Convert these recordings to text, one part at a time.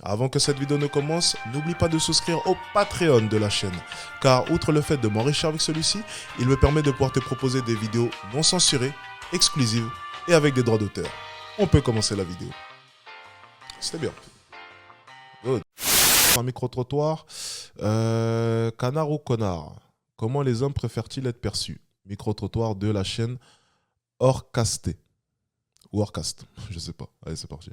Avant que cette vidéo ne commence, n'oublie pas de souscrire au Patreon de la chaîne, car outre le fait de m'enrichir avec celui-ci, il me permet de pouvoir te proposer des vidéos non censurées, exclusives et avec des droits d'auteur. On peut commencer la vidéo. C'était bien. Good. Un micro-trottoir. Canard ou connard? Comment les hommes préfèrent-ils être perçus? Micro-trottoir de la chaîne Orcasté. Ou Orcast, je sais pas. Allez, c'est parti.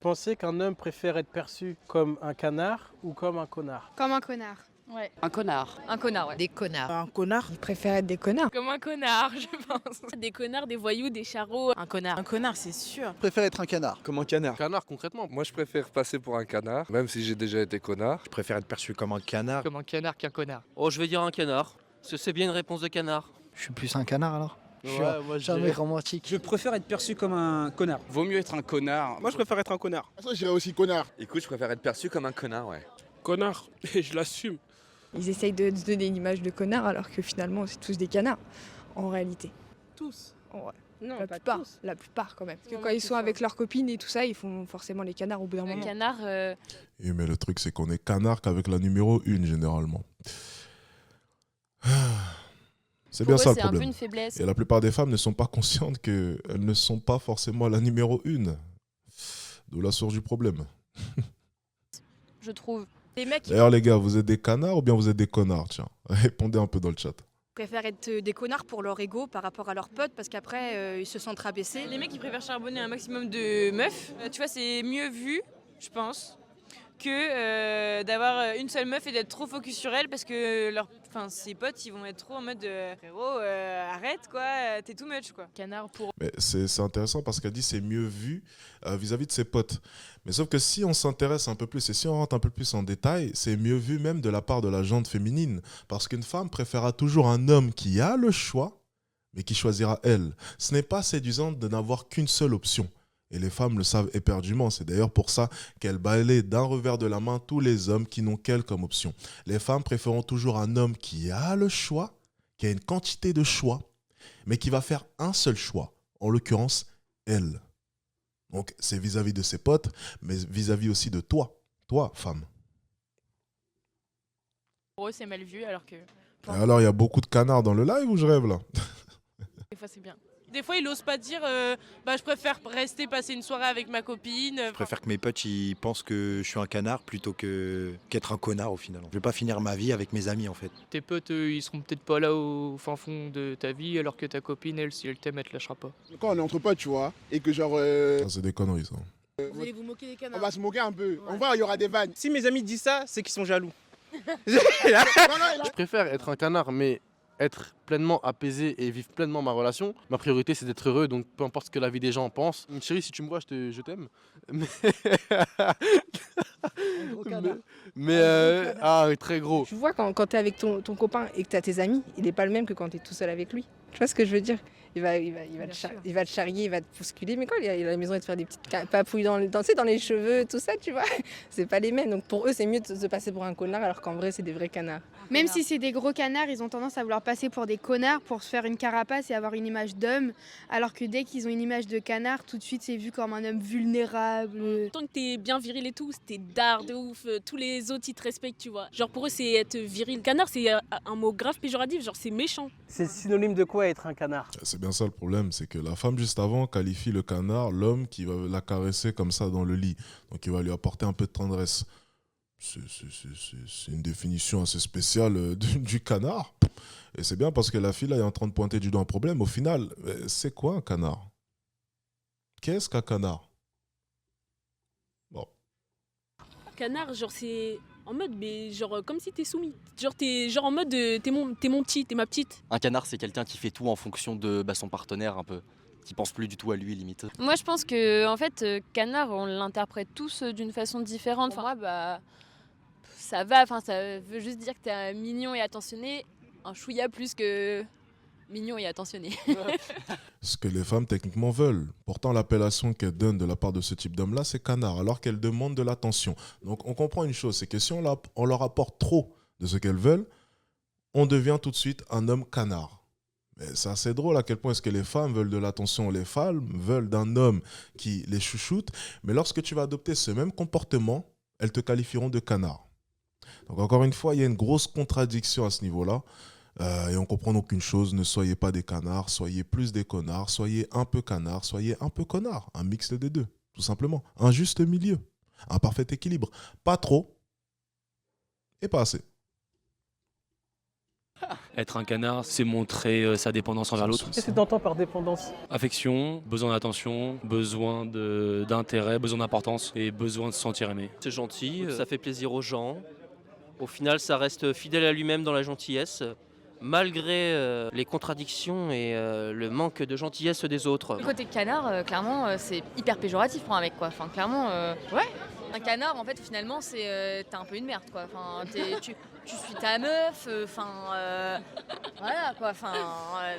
Pensez qu'un homme préfère être perçu comme un canard ou comme un connard? Comme un connard. Ouais. Un connard. Un connard, ouais. Des connards. Un connard. Ils préfèrent être des connards. Comme un connard, je pense. Des connards, des voyous, des charros. Un connard. Un connard, c'est sûr. Je préfère être un canard. Comme un canard. Canard concrètement. Moi je préfère passer pour un canard, même si j'ai déjà été connard. Je préfère être perçu comme un canard. Comme un canard qu'un connard. Oh, je vais dire un canard. Parce que c'est bien une réponse de canard. Je suis plus un canard alors. Moi, Je suis un mec romantique. Je préfère être perçu comme un connard. Vaut mieux être un connard. Moi, je préfère être un connard. Ça, je dirais aussi connard. Écoute, je préfère être perçu comme un connard, ouais. Connard, et je l'assume. Ils essayent de se donner une image de connard alors que finalement c'est tous des canards en réalité. Tous. Ouais. Non, La pas plupart, tous. la plupart quand même. Parce que Non, quand mais ils c'est sont ça. avec leurs copines et tout ça, ils font forcément les canards au bout d'un Un moment. canard, Oui, mais le truc, c'est qu'on est canard qu'avec la numéro 1, généralement. C'est pour bien eux, ça le c'est un peu problème. une faiblesse. Et la plupart des femmes ne sont pas conscientes qu'elles ne sont pas forcément la numéro 1. D'où la source du problème. Je trouve. Les mecs D'ailleurs, les gars, vous êtes des canards ou bien vous êtes des connards? Tiens, répondez un peu dans le chat. préfèrent être des connards pour leur ego par rapport à leurs potes parce qu'après ils se sentent rabaissés. Les mecs qui préfèrent charbonner un maximum de meufs, tu vois, c'est mieux vu, je pense, que d'avoir une seule meuf et d'être trop focus sur elle parce que ses potes ils vont être trop en mode frérot, arrête quoi, t'es too much quoi. Canard pour. Mais c'est intéressant parce qu'elle dit c'est mieux vu vis-à-vis de ses potes. Mais sauf que si on s'intéresse un peu plus et si on rentre un peu plus en détail, c'est mieux vu même de la part de la gente féminine. Parce qu'une femme préférera toujours un homme qui a le choix, mais qui choisira elle. Ce n'est pas séduisant de n'avoir qu'une seule option. Et les femmes le savent éperdument. C'est d'ailleurs pour ça qu'elles balayent d'un revers de la main tous les hommes qui n'ont qu'elle comme option. Les femmes préféreront toujours un homme qui a le choix, qui a une quantité de choix, mais qui va faire un seul choix. En l'occurrence, elle. Donc, c'est vis-à-vis de ses potes, mais vis-à-vis aussi de toi, femme. Pour eux c'est mal vu alors que Et alors, il y a beaucoup de canards dans le live ou je rêve là? des fois c'est bien. Des fois ils osent pas dire je préfère rester passer une soirée avec ma copine. Je préfère que mes potes ils pensent que je suis un canard plutôt qu'être un connard au final. Je vais pas finir ma vie avec mes amis en fait. Tes potes, ils seront peut-être pas là au fin fond de ta vie, alors que ta copine, elle, si elle t'aime, elle te lâchera pas. Quand on est entre potes, tu vois, et que genre. Ça, c'est des conneries, ça. Vous allez vous moquer des On canards. va se moquer un peu. On va, il y aura des vannes. Si mes amis disent ça, c'est qu'ils sont jaloux. Je préfère être un canard, mais être pleinement apaisé et vivre pleinement ma relation. Ma priorité, c'est d'être heureux, donc peu importe ce que la vie des gens en pense. Chérie, si tu me vois, je t'aime. Mais... très gros. Tu vois, quand t'es avec ton copain et que t'as tes amis, il est pas le même que quand t'es tout seul avec lui. Tu vois ce que je veux dire? Il va te charrier, il va te bousculer, mais quand il est à la maison, il va te faire des petites papouilles dans les cheveux, tout ça, tu vois. C'est pas les mêmes. Donc pour eux, c'est mieux de se passer pour un connard alors qu'en vrai, c'est des vrais canards. Même si c'est des gros canards, ils ont tendance à vouloir passer pour des connards pour se faire une carapace et avoir une image d'homme, alors que dès qu'ils ont une image de canard, tout de suite c'est vu comme un homme vulnérable. Tant que t'es bien viril et tout, t'es dard de ouf, tous les autres ils te respectent, tu vois. Genre pour eux c'est être viril. Canard c'est un mot grave péjoratif, genre c'est méchant. C'est synonyme de quoi être un canard? C'est bien ça le problème, c'est que la femme juste avant qualifie le canard, l'homme qui va la caresser comme ça dans le lit. Donc il va lui apporter un peu de tendresse. C'est une définition assez spéciale du canard. Et c'est bien parce que la fille là est en train de pointer du doigt un problème. Au final, c'est quoi un canard? Qu'est-ce qu'un canard? Bon. Canard, genre c'est en mode, mais genre comme si t'es soumis. Genre t'es genre en mode, t'es mon petit, t'es ma petite. Un canard, c'est quelqu'un qui fait tout en fonction de son partenaire un peu. Qui pense plus du tout à lui, limite. Moi, je pense que en fait, canard, on l'interprète tous d'une façon différente. Pour moi, ça va. Enfin, ça veut juste dire que t'es mignon et attentionné. Un chouïa plus que mignon et attentionné. Ce que les femmes techniquement veulent. Pourtant, l'appellation qu'elles donnent de la part de ce type d'homme-là, c'est canard, alors qu'elles demandent de l'attention. Donc, on comprend une chose, c'est que si on leur apporte trop de ce qu'elles veulent, on devient tout de suite un homme canard. Mais c'est assez drôle à quel point est-ce que les femmes veulent de l'attention, les femmes veulent d'un homme qui les chouchoute. Mais lorsque tu vas adopter ce même comportement, elles te qualifieront de canard. Donc encore une fois, il y a une grosse contradiction à ce niveau-là. Et on comprend donc une chose, ne soyez pas des canards, soyez plus des connards, soyez un peu canards, soyez un peu connards. Un mixte des deux, tout simplement. Un juste milieu, un parfait équilibre. Pas trop et pas assez. Être un canard, c'est montrer sa dépendance envers l'autre. Qu'est-ce que tu entends par dépendance? Affection, besoin d'attention, besoin d'intérêt, besoin d'importance et besoin de se sentir aimé. C'est gentil, ça fait plaisir aux gens. Au final, ça reste fidèle à lui-même dans la gentillesse, malgré les contradictions et le manque de gentillesse des autres. Le côté canard, clairement, c'est hyper péjoratif pour un mec, quoi. Enfin, clairement, ouais. Un canard, en fait, finalement, c'est t'es un peu une merde, quoi. Enfin, tu suis ta meuf, voilà, quoi. Enfin,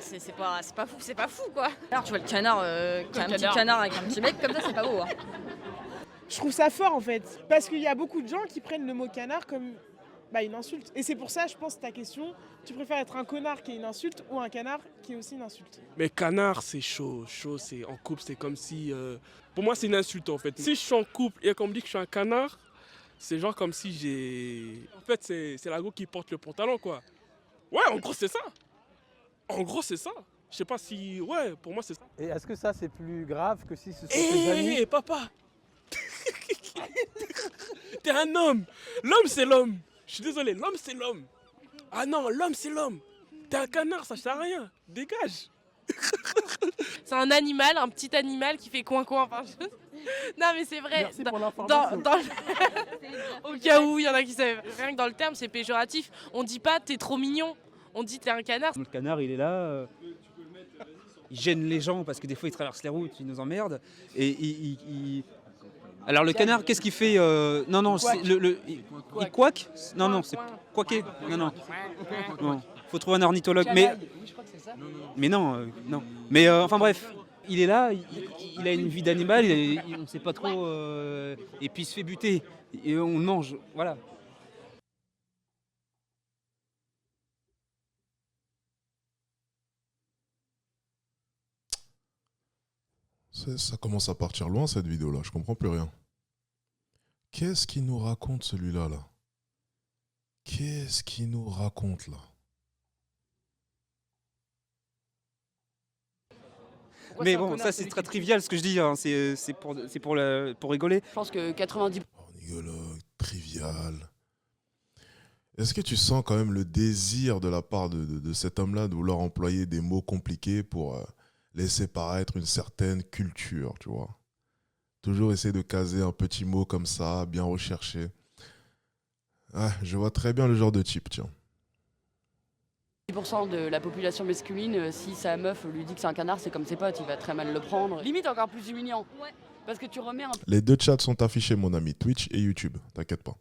c'est pas fou, quoi. Alors, tu vois le canard, un petit canard avec un petit mec comme ça, c'est pas beau. Hein. Je trouve ça fort, en fait, parce qu'il y a beaucoup de gens qui prennent le mot canard comme une insulte. Et c'est pour ça, je pense, ta question, tu préfères être un connard qui est une insulte ou un canard qui est aussi une insulte? Mais canard, c'est chaud. Chaud, c'est en couple, c'est comme si... Pour moi, c'est une insulte, en fait. Si je suis en couple et qu'on me dit que je suis un canard, c'est genre comme si j'ai... En fait, c'est la go qui porte le pantalon, quoi. Ouais, en gros, c'est ça. En gros, c'est ça. Je sais pas si... Ouais, pour moi, c'est ça. Et est-ce que ça, c'est plus grave que si ce sont tes amis? Hé, papa. T'es un homme. L'homme, c'est l'homme. Je suis désolé, l'homme, c'est l'homme. Ah non, l'homme, c'est l'homme. T'es un canard, ça sert à rien. Dégage. C'est un animal, un petit animal qui fait coin-coin. Enfin, non, mais c'est vrai. Merci pour l'information. Au cas où il y en a qui savent. Rien que dans le terme, c'est péjoratif. On dit pas t'es trop mignon. On dit t'es un canard. Le canard, il est là. Il gêne les gens parce que des fois, il traverse les routes, il nous emmerde. Et Alors le canard, qu'est-ce qu'il fait Non, c'est il quaque. Non, c'est quaquer. Non. Bon, faut trouver un ornithologue. Mais non. Mais enfin bref, il est là, il a une vie d'animal, on ne sait pas trop. Et puis il se fait buter. Et on le mange, voilà. Ça commence à partir loin cette vidéo-là, je comprends plus rien. Qu'est-ce qu'il nous raconte celui-là là? Qu'est-ce qu'il nous raconte là? Mais bon, ça c'est très trivial ce que je dis, hein. C'est pour rigoler. Je pense que 90%. Ornithologue, trivial. Est-ce que tu sens quand même le désir de la part de cet homme-là de vouloir employer des mots compliqués pour laisser paraître une certaine culture, tu vois? Toujours essayer de caser un petit mot comme ça, bien recherché. Ah, je vois très bien le genre de type, tiens. 10% de la population masculine, si sa meuf lui dit que c'est un canard, c'est comme ses potes, il va très mal le prendre. Limite encore plus humiliant. Ouais. Parce que tu remets un Les deux chats sont affichés, mon ami, Twitch et YouTube, t'inquiète pas.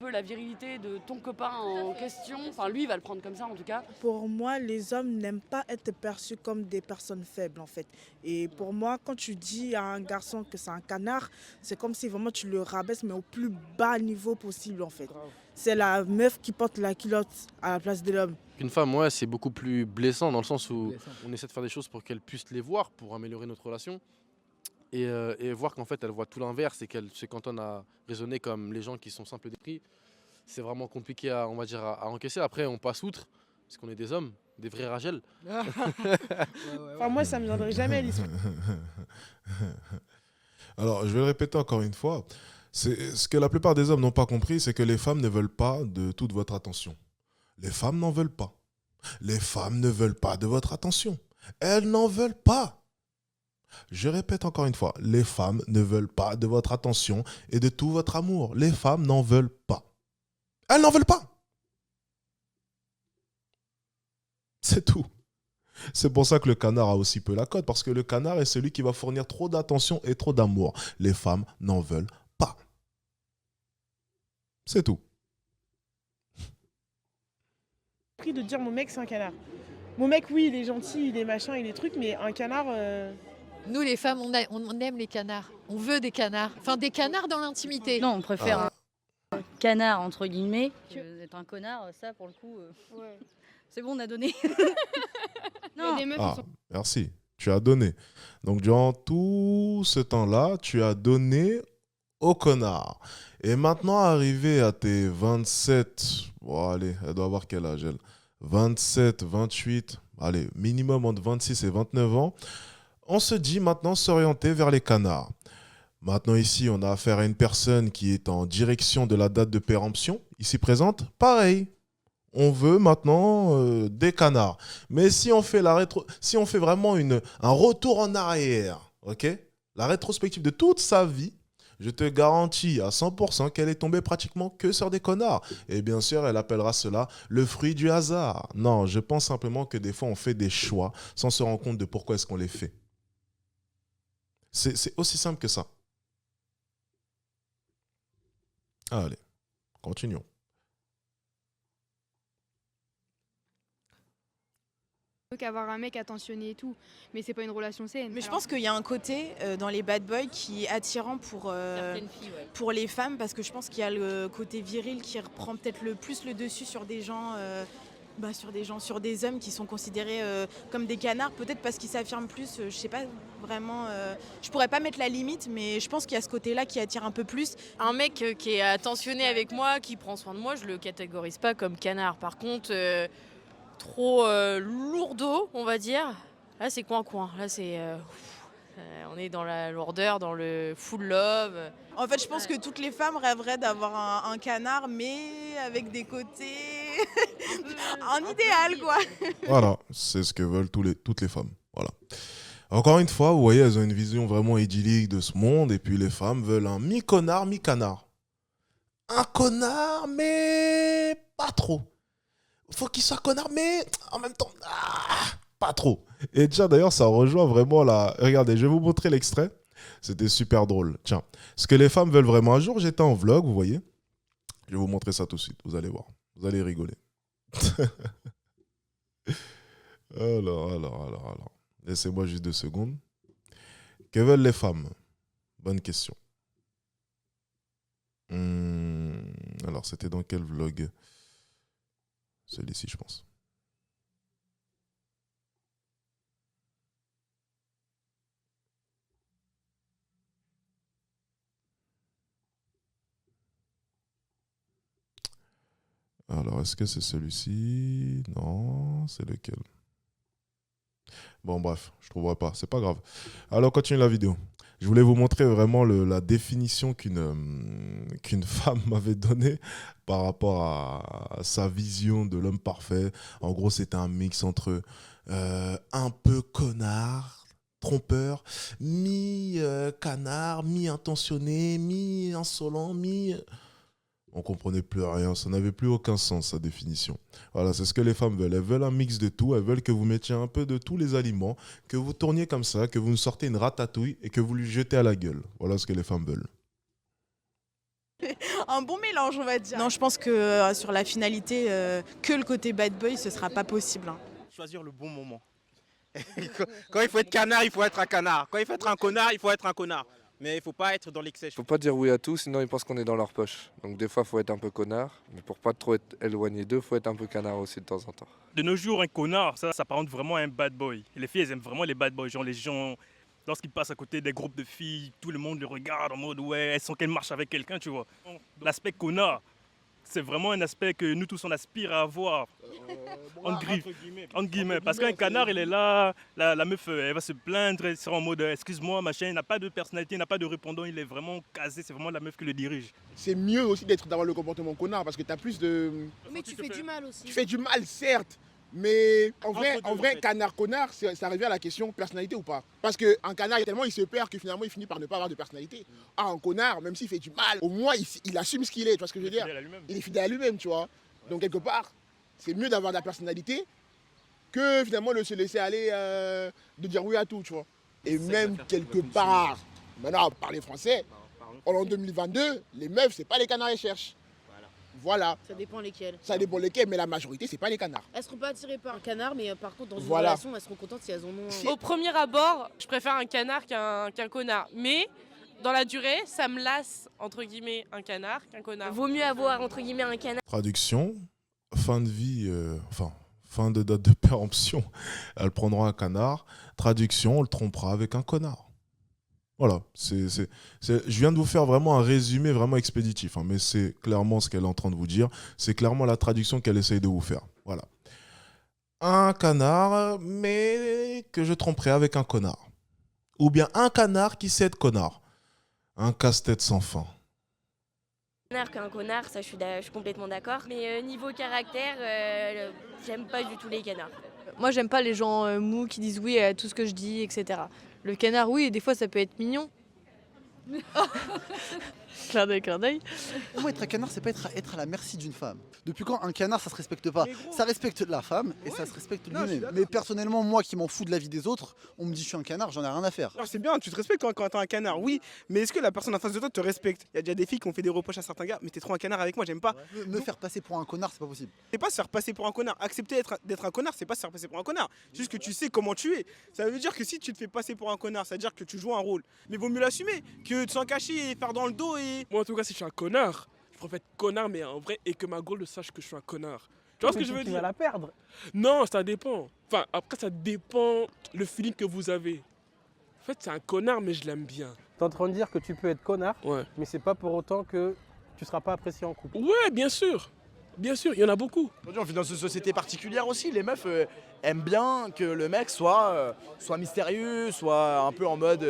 peu la virilité de ton copain en question. Enfin, lui, il va le prendre comme ça, en tout cas. Pour moi, les hommes n'aiment pas être perçus comme des personnes faibles, en fait. Et pour moi, quand tu dis à un garçon que c'est un canard, c'est comme si vraiment tu le rabaisses, mais au plus bas niveau possible, en fait. C'est la meuf qui porte la culotte à la place de l'homme. Une femme, ouais, c'est beaucoup plus blessant dans le sens où on essaie de faire des choses pour qu'elle puisse les voir, pour améliorer notre relation. Et voir qu'en fait, elle voit tout l'inverse et qu'elle se cantonne à raisonner comme les gens qui sont simples d'esprit. C'est vraiment compliqué à encaisser. Après, on passe outre, parce qu'on est des hommes, des vrais Rachel. Enfin, moi, ça ne me viendrait jamais à l'esprit. Alors, je vais le répéter encore une fois. Ce que la plupart des hommes n'ont pas compris, c'est que les femmes ne veulent pas de toute votre attention. Les femmes n'en veulent pas. Les femmes ne veulent pas de votre attention. Elles n'en veulent pas. Je répète encore une fois, les femmes ne veulent pas de votre attention et de tout votre amour. Les femmes n'en veulent pas. Elles n'en veulent pas. C'est tout. C'est pour ça que le canard a aussi peu la cote, parce que le canard est celui qui va fournir trop d'attention et trop d'amour. Les femmes n'en veulent pas. C'est tout. Pris de dire mon mec c'est un canard. Mon mec oui il est gentil, il est machin, il est truc, mais un canard... Nous les femmes on aime les canards, on veut des canards, enfin des canards dans l'intimité. Non on préfère un canard entre guillemets, être un connard ça pour le coup, c'est bon on a donné. Non. Merci, tu as donné. Donc durant tout ce temps-là, tu as donné au connard. Et maintenant, arrivé à tes 27, bon allez, elle doit avoir quel âge elle? 27, 28, allez, minimum entre 26 et 29 ans, on se dit maintenant s'orienter vers les canards. Maintenant ici, on a affaire à une personne qui est en direction de la date de péremption, ici présente, pareil. On veut maintenant des canards. Mais si on fait, si on fait vraiment un retour en arrière, ok, la rétrospective de toute sa vie, je te garantis à 100% qu'elle est tombée pratiquement que sur des connards. Et bien sûr, elle appellera cela le fruit du hasard. Non, je pense simplement que des fois, on fait des choix sans se rendre compte de pourquoi est-ce qu'on les fait. C'est aussi simple que ça. Allez, continuons. Qu'avoir un mec attentionné et tout, mais c'est pas une relation saine. Mais je pense qu'il y a un côté dans les bad boys qui est attirant pour les femmes, parce que je pense qu'il y a le côté viril qui reprend peut-être le plus le dessus sur des gens, sur des hommes qui sont considérés comme des canards, peut-être parce qu'ils s'affirment plus, je sais pas vraiment, je pourrais pas mettre la limite, mais je pense qu'il y a ce côté-là qui attire un peu plus. Un mec qui est attentionné avec moi, qui prend soin de moi, je le catégorise pas comme canard. Par contre, trop lourdeau, on va dire. Là, c'est coin-coin. Là, c'est... on est dans la lourdeur, dans le full love. En fait, je pense que toutes les femmes rêveraient d'avoir un canard, mais avec des côtés... en idéal, quoi. Voilà, c'est ce que veulent toutes les femmes. Voilà. Encore une fois, vous voyez, elles ont une vision vraiment idyllique de ce monde, et puis les femmes veulent un mi-connard, mi-canard. Un connard, mais pas trop. Faut qu'il soit connard, mais en même temps, pas trop. Et tiens, d'ailleurs, ça rejoint vraiment la... Regardez, je vais vous montrer l'extrait. C'était super drôle. Tiens, ce que les femmes veulent vraiment. Un jour, j'étais en vlog, vous voyez. Je vais vous montrer ça tout de suite. Vous allez voir. Vous allez rigoler. Alors. Laissez-moi juste 2 secondes. Que veulent les femmes? Bonne question. Alors, c'était dans quel vlog? Celui-ci, je pense. Alors, est-ce que c'est celui-ci? Non, c'est lequel? Bon, bref, je ne trouverai pas. C'est pas grave. Alors, continue la vidéo. Je voulais vous montrer vraiment la définition qu'une femme m'avait donnée par rapport à sa vision de l'homme parfait. En gros, c'était un mix entre un peu connard, trompeur, mi-canard, mi-intentionné, mi-insolent, On comprenait plus rien, ça n'avait plus aucun sens, sa définition. Voilà, c'est ce que les femmes veulent. Elles veulent un mix de tout, elles veulent que vous mettiez un peu de tous les aliments, que vous tourniez comme ça, que vous nous sortez une ratatouille et que vous lui jetez à la gueule. Voilà ce que les femmes veulent. Un bon mélange, on va dire. Non, je pense que sur la finalité, que le côté bad boy, ce sera pas possible. Choisir le bon moment. Quand il faut être canard, il faut être un canard. Quand il faut être un connard, il faut être un connard. Mais il ne faut pas être dans l'excès. Faut pas dire oui à tout, sinon ils pensent qu'on est dans leur poche. Donc des fois, il faut être un peu connard. Mais pour pas trop être éloigné d'eux, il faut être un peu canard aussi de temps en temps. De nos jours, un connard, ça s'apparente vraiment à un bad boy. Et les filles, elles aiment vraiment les bad boys. Genre les gens, lorsqu'ils passent à côté des groupes de filles, tout le monde les regarde en mode ouais, elles sont qu'elles marchent avec quelqu'un, tu vois. L'aspect connard, c'est vraiment un aspect que nous tous on aspire à avoir. Entre guillemets. Parce qu'un canard, il est là, la meuf, elle va se plaindre, elle sera en mode excuse-moi, machin, il n'a pas de personnalité, il n'a pas de répondant, il est vraiment casé, c'est vraiment la meuf qui le dirige. C'est mieux aussi d'avoir le comportement connard parce que tu as plus de... Mais tu fais du mal aussi. Tu fais du mal, certes. Mais en vrai, canard-connard, ça revient à la question personnalité ou pas. Parce qu'un canard, tellement il se perd que finalement il finit par ne pas avoir de personnalité. Ah, un connard, même s'il fait du mal, au moins il assume ce qu'il est, tu vois ce que je veux dire? Il est fidèle à lui-même, tu vois. Donc quelque part, c'est mieux d'avoir de la personnalité que finalement de se laisser aller, de dire oui à tout, tu vois. Et même quelque part, maintenant, parler français, en 2022, les meufs, c'est pas les canards qu'elles cherchent. Voilà. Ça dépend lesquels. Ça dépend lesquels, mais la majorité, c'est pas les canards. Elles seront pas attirées par un canard, mais par contre, dans une Voilà. relation, elles seront contentes si elles en ont. Au premier abord, je préfère un canard qu'un connard. Mais dans la durée, ça me lasse, entre guillemets, un canard qu'un connard. Vaut mieux avoir, entre guillemets, un canard. Traduction, fin de vie, fin de date de péremption, elle prendra un canard. Traduction, on le trompera avec un connard. Voilà, je viens de vous faire vraiment un résumé vraiment expéditif, hein, mais c'est clairement ce qu'elle est en train de vous dire. C'est clairement la traduction qu'elle essaye de vous faire. Voilà. Un canard, mais que je tromperai avec un connard. Ou bien un canard qui sait être connard. Un casse-tête sans fin. Connard qu'un connard, ça je suis complètement d'accord. Mais niveau caractère, j'aime pas du tout les canards. Moi j'aime pas les gens mous qui disent oui à tout ce que je dis, etc. Le canard, oui, des fois ça peut être mignon. Clin d'œil. Pour moi, être un canard, c'est pas être à la merci d'une femme. Depuis quand un canard, ça se respecte pas? Ça respecte la femme et ça se respecte lui-même. Mais personnellement, moi qui m'en fous de la vie des autres, on me dit je suis un canard, j'en ai rien à faire. Alors c'est bien, tu te respectes quand t'es un canard, oui, mais est-ce que la personne en face de toi te respecte? Il y a déjà des filles qui ont fait des reproches à certains gars, mais t'es trop un canard avec moi, j'aime pas. Me faire passer pour un connard, c'est pas possible. C'est pas se faire passer pour un connard. Accepter d'être un connard, c'est pas se faire passer pour un connard. C'est juste que tu sais comment tu es. Ça veut dire que si tu te fais passer pour un connard, ça veut dire que tu joues un rôle. Mais vaut mieux l'assumer que de s'en cacher et faire dans le dos et. Moi en tout cas, si je suis un connard, je préfère être connard, mais en vrai, et que ma gueule sache que je suis un connard. Tu vois ce que je veux dire? Tu vas la perdre. Non, ça dépend. Enfin, après, ça dépend le feeling que vous avez. En fait, c'est un connard, mais je l'aime bien. T'es en train de dire que tu peux être connard, mais c'est pas pour autant que tu seras pas apprécié en couple. Ouais, bien sûr. Bien sûr, il y en a beaucoup. Aujourd'hui, on vit dans une société particulière aussi. Les meufs aiment bien que le mec soit mystérieux, soit un peu en mode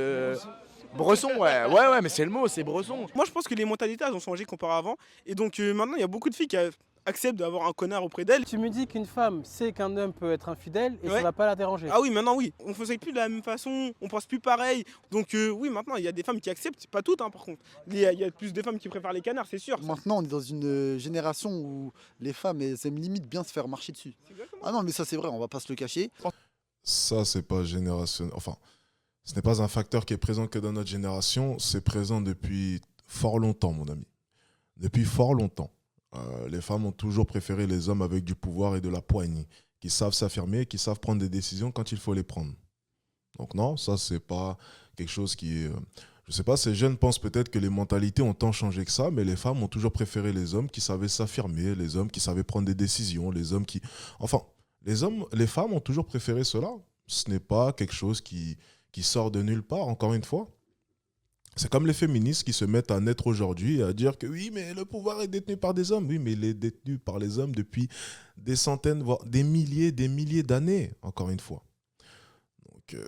bresson. Ouais, mais c'est le mot, c'est bresson. Moi, je pense que les mentalités, elles ont changé comparé à avant. Et donc, maintenant, il y a beaucoup de filles qui acceptent d'avoir un connard auprès d'elles. Tu me dis qu'une femme sait qu'un homme peut être infidèle et ça va pas la déranger. Ah oui, maintenant oui. On faisait plus de la même façon, on pense plus pareil. Donc oui, maintenant il y a des femmes qui acceptent, pas toutes par contre. Il y a plus de femmes qui préfèrent les canards, c'est sûr. Maintenant, on est dans une génération où les femmes, elles aiment limite bien se faire marcher dessus. Ah non, mais ça c'est vrai, on va pas se le cacher. Ça, c'est pas générationnel. Enfin, ce n'est pas un facteur qui est présent que dans notre génération. C'est présent depuis fort longtemps, mon ami. Depuis fort longtemps. Les femmes ont toujours préféré les hommes avec du pouvoir et de la poigne, qui savent s'affirmer, qui savent prendre des décisions quand il faut les prendre. Donc non, ça c'est pas quelque chose qui est... je sais pas, ces jeunes pensent peut-être que les mentalités ont tant changé que ça, mais les femmes ont toujours préféré les hommes qui savaient s'affirmer, les hommes qui savaient prendre des décisions, les hommes qui... Enfin, les femmes ont toujours préféré cela. Ce n'est pas quelque chose qui sort de nulle part, encore une fois. C'est comme les féministes qui se mettent à naître aujourd'hui et à dire que oui, mais le pouvoir est détenu par des hommes. Oui, mais il est détenu par les hommes depuis des centaines, voire des milliers d'années, encore une fois. Donc,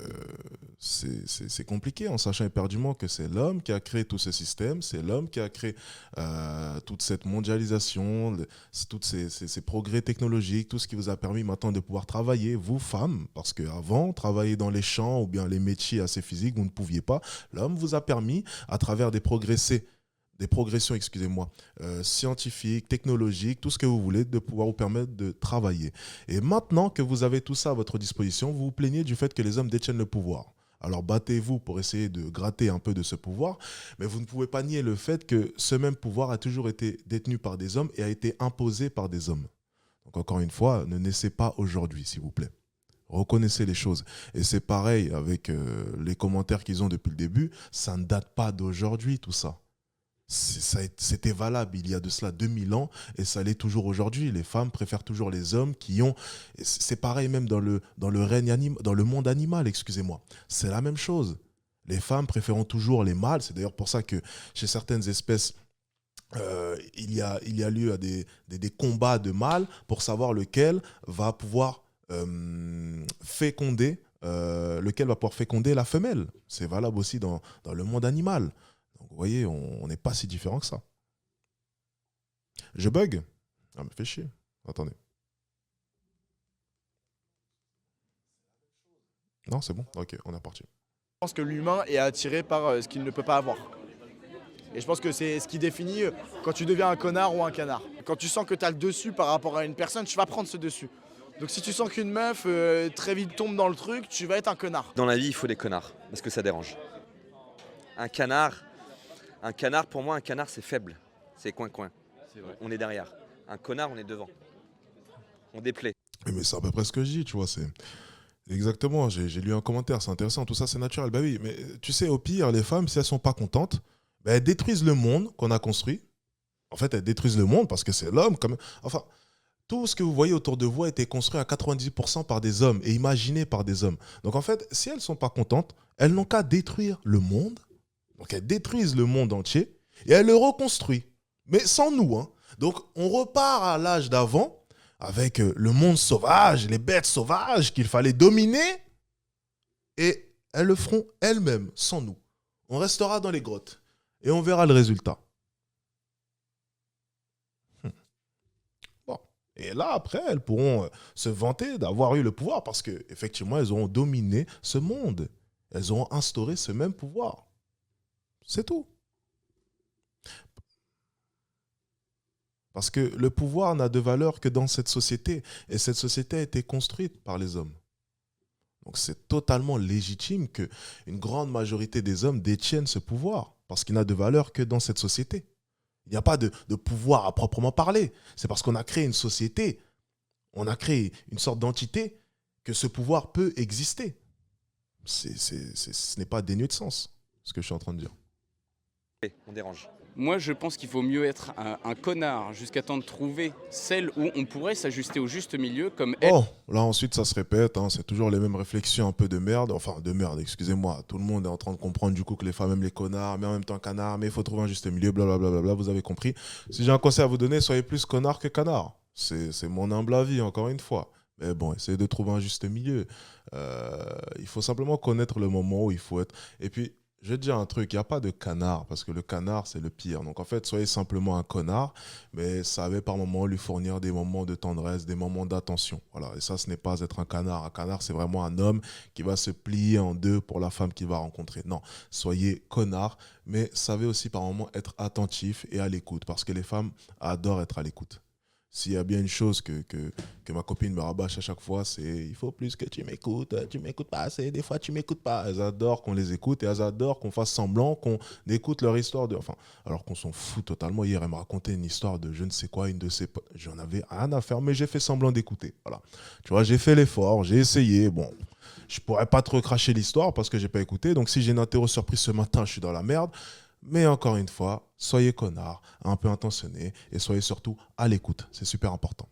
c'est compliqué en sachant éperdument que c'est l'homme qui a créé tout ce système, c'est l'homme qui a créé toute cette mondialisation, tous ces progrès technologiques, tout ce qui vous a permis maintenant de pouvoir travailler, vous femmes, parce qu'avant, travailler dans les champs ou bien les métiers assez physiques, vous ne pouviez pas. L'homme vous a permis, à travers des progressions, scientifiques, technologiques, tout ce que vous voulez, de pouvoir vous permettre de travailler. Et maintenant que vous avez tout ça à votre disposition, vous vous plaignez du fait que les hommes détiennent le pouvoir. Alors battez-vous pour essayer de gratter un peu de ce pouvoir, mais vous ne pouvez pas nier le fait que ce même pouvoir a toujours été détenu par des hommes et a été imposé par des hommes. Donc encore une fois, ne naissez pas aujourd'hui, s'il vous plaît. Reconnaissez les choses. Et c'est pareil avec les commentaires qu'ils ont depuis le début, ça ne date pas d'aujourd'hui tout ça. C'était valable il y a de cela 2000 ans et ça l'est toujours aujourd'hui. Les femmes préfèrent toujours les hommes qui ont... C'est pareil même dans le monde animal, excusez-moi. C'est la même chose. Les femmes préférant toujours les mâles. C'est d'ailleurs pour ça que chez certaines espèces, il y a lieu à des combats de mâles pour savoir lequel va pouvoir féconder la femelle. C'est valable aussi dans le monde animal. Donc, vous voyez, on n'est pas si différent que ça. Je bug? Ah, me fait chier. Attendez. Non, c'est bon. Ok, on est parti. Je pense que l'humain est attiré par ce qu'il ne peut pas avoir. Et je pense que c'est ce qui définit quand tu deviens un connard ou un canard. Quand tu sens que tu as le dessus par rapport à une personne, tu vas prendre ce dessus. Donc si tu sens qu'une meuf très vite tombe dans le truc, tu vas être un connard. Dans la vie, il faut des connards, parce que ça dérange. Un canard, pour moi, un canard, c'est faible. C'est coin-coin. On est derrière. Un connard, on est devant. On déplaît. Mais c'est à peu près ce que je dis, tu vois. C'est exactement, j'ai lu un commentaire, c'est intéressant, tout ça, c'est naturel. Bah oui, mais tu sais, au pire, les femmes, si elles sont pas contentes, bah, elles détruisent le monde qu'on a construit. En fait, elles détruisent le monde parce que c'est l'homme. Enfin, tout ce que vous voyez autour de vous a été construit à 90% par des hommes et imaginé par des hommes. Donc en fait, si elles sont pas contentes, elles n'ont qu'à détruire le monde Donc elles détruisent le monde entier et elles le reconstruisent. Mais sans nous, hein. Donc on repart à l'âge d'avant avec le monde sauvage, les bêtes sauvages qu'il fallait dominer et elles le feront elles-mêmes, sans nous. On restera dans les grottes et on verra le résultat. Bon. Et là, après, elles pourront se vanter d'avoir eu le pouvoir parce qu'effectivement, elles auront dominé ce monde. Elles auront instauré ce même pouvoir. C'est tout. Parce que le pouvoir n'a de valeur que dans cette société. Et cette société a été construite par les hommes. Donc c'est totalement légitime qu'une grande majorité des hommes détiennent ce pouvoir. Parce qu'il n'a de valeur que dans cette société. Il n'y a pas de pouvoir à proprement parler. C'est parce qu'on a créé une société, on a créé une sorte d'entité que ce pouvoir peut exister. Ce n'est pas dénué de sens, ce que je suis en train de dire. On dérange. Moi, je pense qu'il vaut mieux être un connard jusqu'à temps de trouver celle où on pourrait s'ajuster au juste milieu comme elle. Oh, là ensuite ça se répète, hein, c'est toujours les mêmes réflexions un peu de merde. Enfin, de merde, excusez-moi. Tout le monde est en train de comprendre du coup que les femmes aiment les connards, mais en même temps canard, mais il faut trouver un juste milieu, blablabla, vous avez compris. Si j'ai un conseil à vous donner, soyez plus connard que canard. C'est mon humble avis, encore une fois. Mais bon, essayez de trouver un juste milieu. Il faut simplement connaître le moment où il faut être. Et puis, je vais te dire un truc, il n'y a pas de canard, parce que le canard, c'est le pire. Donc en fait, soyez simplement un connard, mais savez par moments lui fournir des moments de tendresse, des moments d'attention. Voilà. Et ça, ce n'est pas être un canard. Un canard, c'est vraiment un homme qui va se plier en deux pour la femme qu'il va rencontrer. Non, soyez connard, mais savez aussi par moments être attentif et à l'écoute, parce que les femmes adorent être à l'écoute. S'il y a bien une chose que ma copine me rabâche à chaque fois, c'est il faut plus que tu m'écoutes pas assez, des fois tu m'écoutes pas. Elles adorent qu'on les écoute et elles adorent qu'on fasse semblant qu'on écoute leur histoire alors qu'on s'en fout totalement. Hier, elle me racontait une histoire de je ne sais quoi, une de ses potes. J'en avais rien à faire, mais j'ai fait semblant d'écouter. Voilà. Tu vois, j'ai fait l'effort, j'ai essayé. Bon, je pourrais pas trop cracher l'histoire parce que j'ai pas écouté. Donc si j'ai une interro surprise ce matin, je suis dans la merde. Mais encore une fois, soyez connards, un peu intentionnés et soyez surtout à l'écoute. C'est super important.